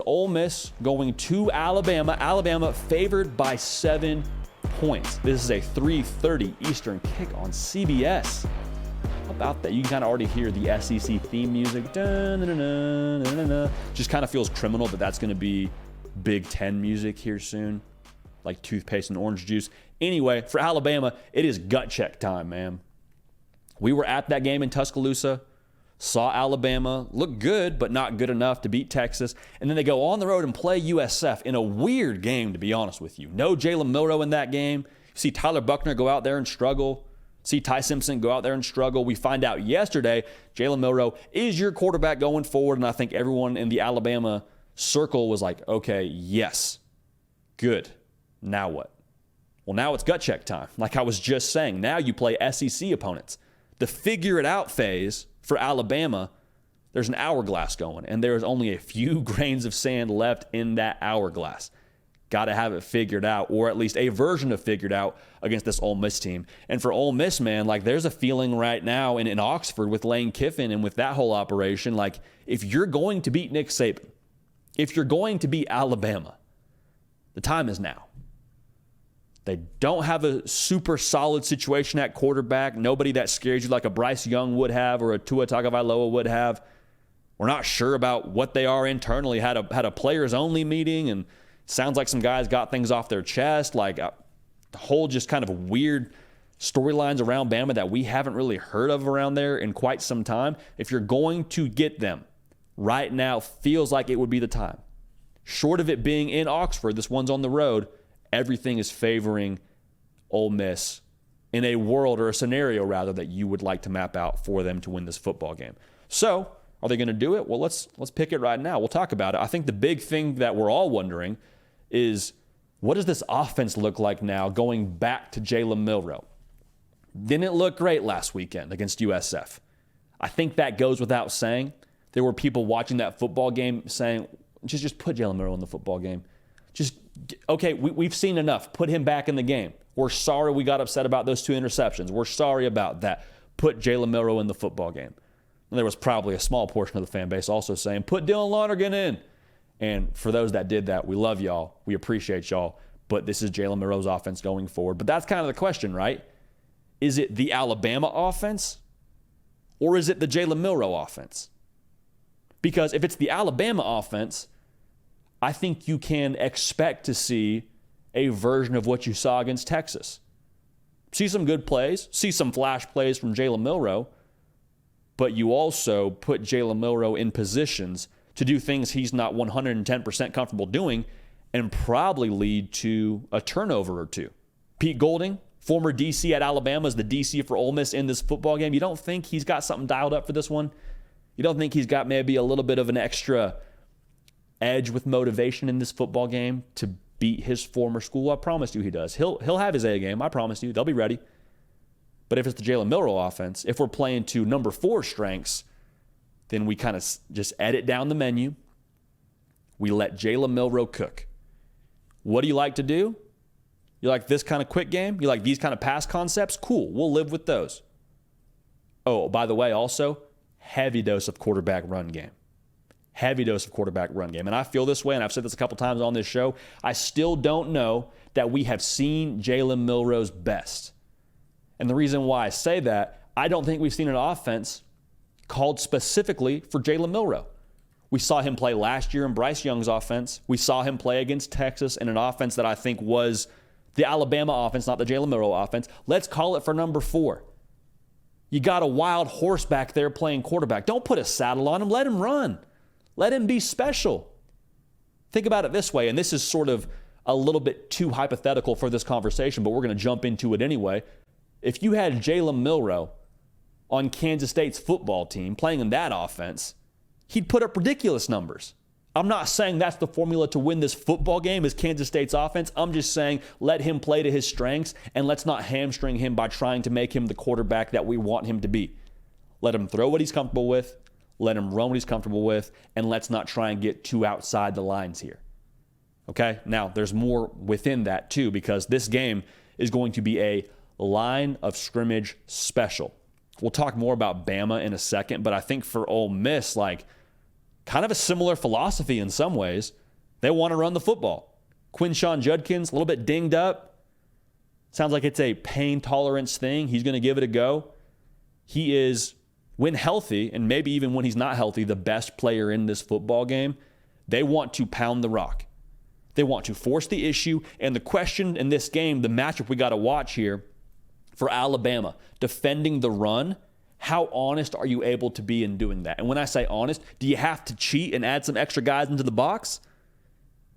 Ole Miss going to Alabama. Alabama favored by 7 points. This is a 3:30 Eastern kick on CBS. How about that? You can kind of already hear the SEC theme music. Just kind of feels criminal, but that's going to be Big Ten music here soon, like toothpaste and orange juice. Anyway, for Alabama, it is gut check time, man. We were at that game in Tuscaloosa, saw Alabama look good, but not good enough to beat Texas. And then they go on the road and play USF in a weird game, to be honest with you. No Jalen Milroe in that game. You see Tyler Buckner go out there and struggle. See Ty Simpson go out there and struggle. We find out yesterday Jalen Milroe is your quarterback going forward, and I think everyone in the Alabama circle was like, okay, yes, good. Now what? Well, now it's gut check time. Like I was just saying, now you play SEC opponents. The figure it out phase for Alabama, there's an hourglass going, and there is only a few grains of sand left in that hourglass. Got to have it figured out, or at least a version of figured out against this Ole Miss team. And for Ole Miss, man, like there's a feeling right now in Oxford with Lane Kiffin and with that whole operation, like if you're going to beat Nick Saban, if you're going to beat Alabama, the time is now. They don't have a super solid situation at quarterback. Nobody that scares you like a Bryce Young would have or a Tua Tagovailoa would have. We're not sure about what they are internally. Had a players-only meeting, and sounds like some guys got things off their chest. Like the whole just kind of weird storylines around Bama that we haven't really heard of around there in quite some time. If you're going to get them, right now feels like it would be the time. Short of it being in Oxford, this one's on the road, everything is favoring Ole Miss in a world or a scenario, rather, that you would like to map out for them to win this football game. So, are they going to do it? Well, let's pick it right now. We'll talk about it. I think the big thing that we're all wondering is, what does this offense look like now going back to Jalen Milroe? Didn't look great last weekend against USF. I think that goes without saying. There were people watching that football game saying, just put Jalen Milroe in the football game. Okay, we've seen enough. Put him back in the game. We're sorry we got upset about those 2 interceptions. We're sorry about that. Put Jalen Milroe in the football game. And there was probably a small portion of the fan base also saying, put Dylan Lonergan in. And for those that did that, we love y'all. We appreciate y'all. But this is Jalen Milroe's offense going forward. But that's kind of the question, right? Is it the Alabama offense or is it the Jalen Milroe offense? Because if it's the Alabama offense, I think you can expect to see a version of what you saw against Texas. See some good plays, see some flash plays from Jalen Milroe, but you also put Jalen Milroe in positions to do things he's not 110% comfortable doing and probably lead to a turnover or two. Pete Golding, former DC at Alabama, is the DC for Ole Miss in this football game. You don't think he's got something dialed up for this one? You don't think he's got maybe a little bit of an extra edge with motivation in this football game to beat his former school? I promise you he does. He'll have his A game. I promise you. They'll be ready. But if it's the Jalen Milroe offense, if we're playing to number 4 strengths, then we kind of just edit down the menu. We let Jalen Milroe cook. What do you like to do? You like this kind of quick game? You like these kind of pass concepts? Cool. We'll live with those. Oh, by the way, also, heavy dose of quarterback run game. Heavy dose of quarterback run game. And I feel this way, and I've said this a couple times on this show. I still don't know that we have seen Jalen Milroe's best. And the reason why I say that, I don't think we've seen an offense called specifically for Jalen Milroe. We saw him play last year in Bryce Young's offense. We saw him play against Texas in an offense that I think was the Alabama offense, not the Jalen Milroe offense. Let's call it for number 4. You got a wild horse back there playing quarterback. Don't put a saddle on him. Let him run. Let him be special. Think about it this way, and this is sort of a little bit too hypothetical for this conversation, but we're going to jump into it anyway. If you had Jalen Milroe on Kansas State's football team playing in that offense, he'd put up ridiculous numbers. I'm not saying that's the formula to win this football game is Kansas State's offense. I'm just saying let him play to his strengths, and let's not hamstring him by trying to make him the quarterback that we want him to be. Let him throw what he's comfortable with. Let him run what he's comfortable with, and let's not try and get too outside the lines here. Okay? Now, there's more within that, too, because this game is going to be a line of scrimmage special. We'll talk more about Bama in a second, but I think for Ole Miss, kind of a similar philosophy in some ways. They want to run the football. Quinshon Judkins, a little bit dinged up. Sounds like it's a pain tolerance thing. He's going to give it a go. He is, when healthy, and maybe even when he's not healthy, the best player in this football game. They want to pound the rock. They want to force the issue. And the question in this game, the matchup we got to watch here for Alabama, defending the run, how honest are you able to be in doing that? And when I say honest, do you have to cheat and add some extra guys into the box?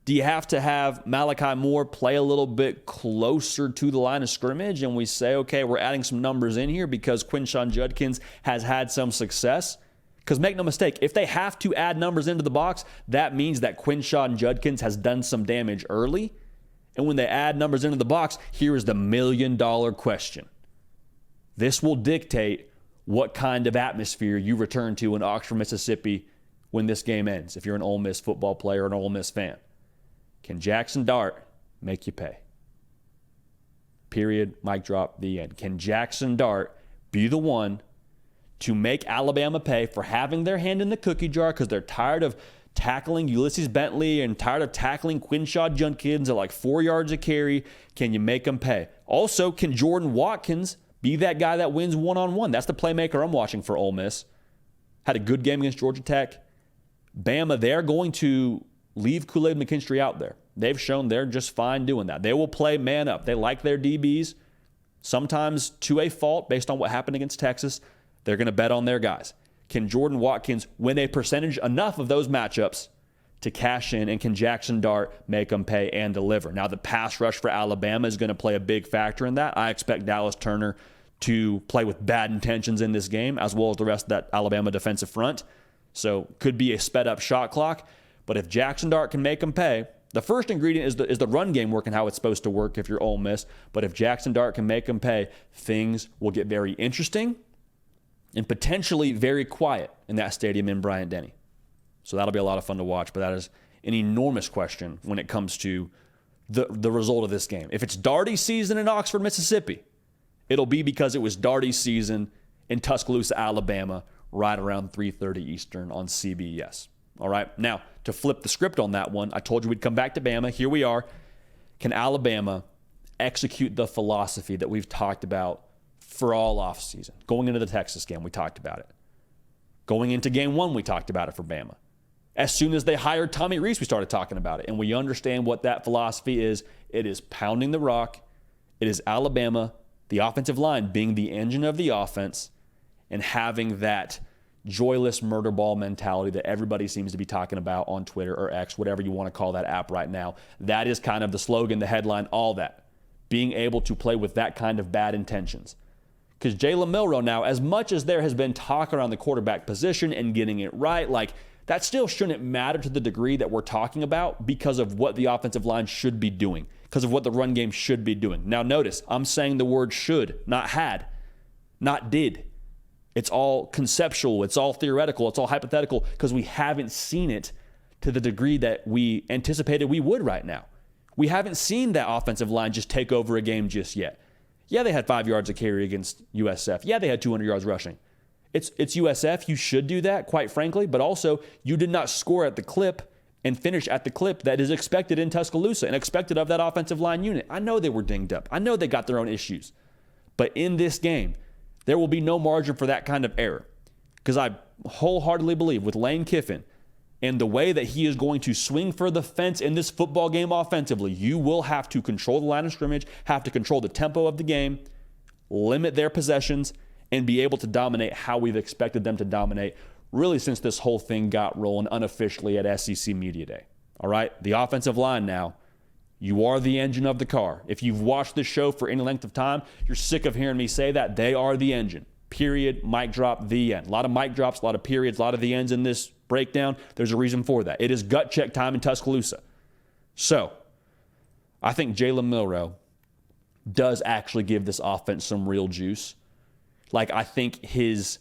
Do you have to have Malachi Moore play a little bit closer to the line of scrimmage and we say, okay, we're adding some numbers in here because Quinshon Judkins has had some success? Because make no mistake, if they have to add numbers into the box, that means that Quinshon Judkins has done some damage early. And when they add numbers into the box, here is the $1 million question. This will dictate what kind of atmosphere you return to in Oxford, Mississippi when this game ends, if you're an Ole Miss football player or an Ole Miss fan. Can Jackson Dart make you pay? Period. Mic drop. The end. Can Jackson Dart be the one to make Alabama pay for having their hand in the cookie jar because they're tired of tackling Ulysses Bentley and tired of tackling Quinshon Judkins at like 4 yards a carry? Can you make them pay? Also, can Jordan Watkins be that guy that wins one-on-one? That's the playmaker I'm watching for Ole Miss. Had a good game against Georgia Tech. Bama, they're going to leave Kool-Aid McKinstry out there. They've shown they're just fine doing that. They will play man up. They like their DBs, sometimes to a fault based on what happened against Texas. They're going to bet on their guys. Can Jordan Watkins win a percentage enough of those matchups to cash in, and can Jackson Dart make them pay and deliver? Now, the pass rush for Alabama is going to play a big factor in that. I expect Dallas Turner to play with bad intentions in this game, as well as the rest of that Alabama defensive front. So could be a sped-up shot clock. But if Jackson Dart can make them pay, the first ingredient is the run game working how it's supposed to work if you're Ole Miss. But if Jackson Dart can make them pay, things will get very interesting and potentially very quiet in that stadium in Bryant-Denny. So that'll be a lot of fun to watch. But that is an enormous question when it comes to the result of this game. If it's Darty season in Oxford, Mississippi, it'll be because it was Darty season in Tuscaloosa, Alabama, right around 3:30 Eastern on CBS. All right. Now, to flip the script on that one, I told you we'd come back to Bama. Here we are. Can Alabama execute the philosophy that we've talked about for all offseason? Going into the Texas game, we talked about it. Going into game one, we talked about it for Bama. As soon as they hired Tommy Rees, we started talking about it. And we understand what that philosophy is. It is pounding the rock. It is Alabama, the offensive line, being the engine of the offense and having that joyless murder ball mentality that everybody seems to be talking about on Twitter or X, whatever you want to call that app right now. That is kind of the slogan, the headline, all that. Being able to play with that kind of bad intentions. Because Jalen Milroe now, as much as there has been talk around the quarterback position and getting it right, like that still shouldn't matter to the degree that we're talking about because of what the offensive line should be doing, because of what the run game should be doing. Now notice, I'm saying the word should, not had, not did. It's all conceptual, it's all theoretical, it's all hypothetical because we haven't seen it to the degree that we anticipated we would right now. We haven't seen that offensive line just take over a game just yet. Yeah, they had 5 yards a carry against USF. Yeah, they had 200 yards rushing. It's USF. You should do that, quite frankly, but also you did not score at the clip and finish at the clip that is expected in Tuscaloosa and expected of that offensive line unit. I know they were dinged up. I know they got their own issues. But in this game, there will be no margin for that kind of error because I wholeheartedly believe with Lane Kiffin and the way that he is going to swing for the fence in this football game offensively, you will have to control the line of scrimmage, have to control the tempo of the game, limit their possessions, and be able to dominate how we've expected them to dominate really since this whole thing got rolling unofficially at SEC Media Day. All right? The offensive line now, you are the engine of the car. If you've watched this show for any length of time, you're sick of hearing me say that. They are the engine. Period. Mic drop. The end. A lot of mic drops, a lot of periods, a lot of the ends in this breakdown. There's a reason for that. It is gut check time in Tuscaloosa. So, I think Jalen Milroe does actually give this offense some real juice. Like, I think his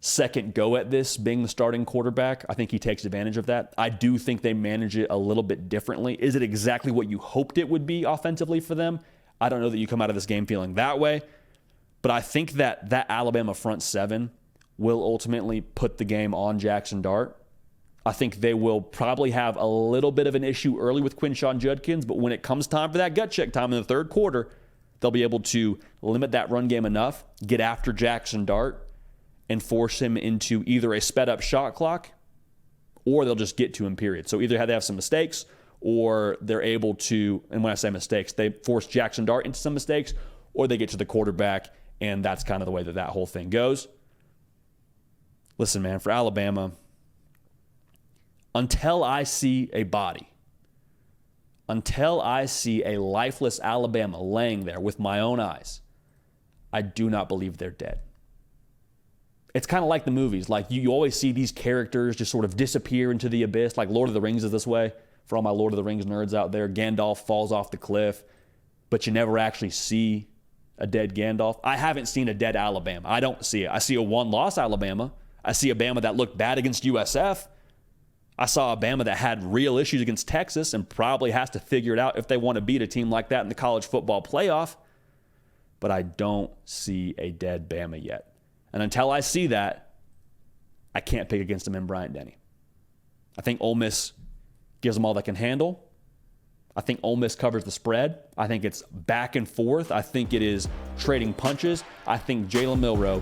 second go at this, being the starting quarterback, I think he takes advantage of that. I do think they manage it a little bit differently. Is it exactly what you hoped it would be offensively for them? I don't know that you come out of this game feeling that way, but I think that Alabama front seven will ultimately put the game on Jackson Dart. I think they will probably have a little bit of an issue early with Quinshon Judkins, but when it comes time for that gut check time in the third quarter, they'll be able to limit that run game enough, get after Jackson Dart, and force him into either a sped-up shot clock, or they'll just get to him, period. So either they have some mistakes, or they're able to, and when I say mistakes, they force Jackson Dart into some mistakes, or they get to the quarterback, and that's kind of the way that that whole thing goes. Listen, man, for Alabama, until I see a body, until I see a lifeless Alabama laying there with my own eyes, I do not believe they're dead. It's kind of like the movies. Like you always see these characters just sort of disappear into the abyss. Like Lord of the Rings is this way. For all my Lord of the Rings nerds out there, Gandalf falls off the cliff, but you never actually see a dead Gandalf. I haven't seen a dead Alabama. I don't see it. I see a one-loss Alabama. I see a Bama that looked bad against USF. I saw a Bama that had real issues against Texas and probably has to figure it out if they want to beat a team like that in the college football playoff. But I don't see a dead Bama yet. And until I see that, I can't pick against them in Bryant-Denny. I think Ole Miss gives them all they can handle. I think Ole Miss covers the spread. I think it's back and forth. I think it is trading punches. I think Jalen Milroe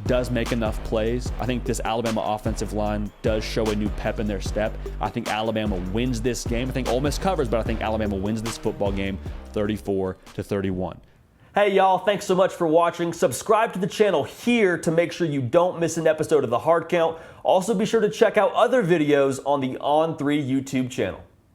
does make enough plays. I think this Alabama offensive line does show a new pep in their step. I think Alabama wins this game. I think Ole Miss covers, but I think Alabama wins this football game 34-31. Hey y'all, thanks so much for watching. Subscribe to the channel here to make sure you don't miss an episode of The Hard Count. Also be sure to check out other videos on the On3 YouTube channel.